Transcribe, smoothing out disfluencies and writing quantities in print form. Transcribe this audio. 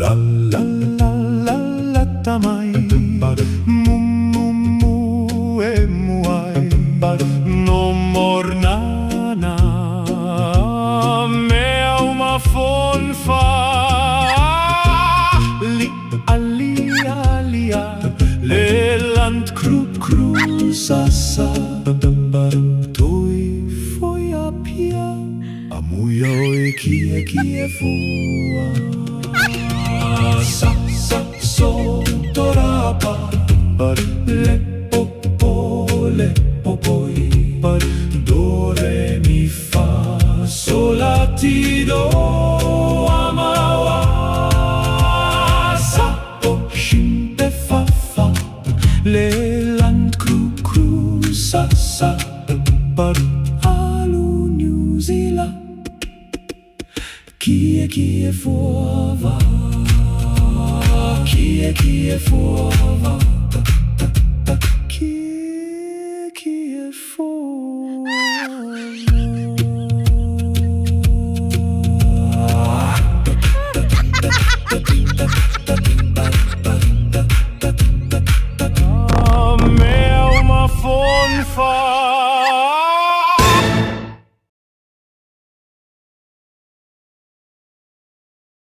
La la la la la tamai mu mu mu e muai no mornana mea uma fonfa li alia alia le land cruza sa toi foi a pia a muia e kie fua sa sa so torapa le popoi do re mi fa sol la ti do amawa sa o shin te fa le land cruza sa par alu New Zealand kie fuava kie fuava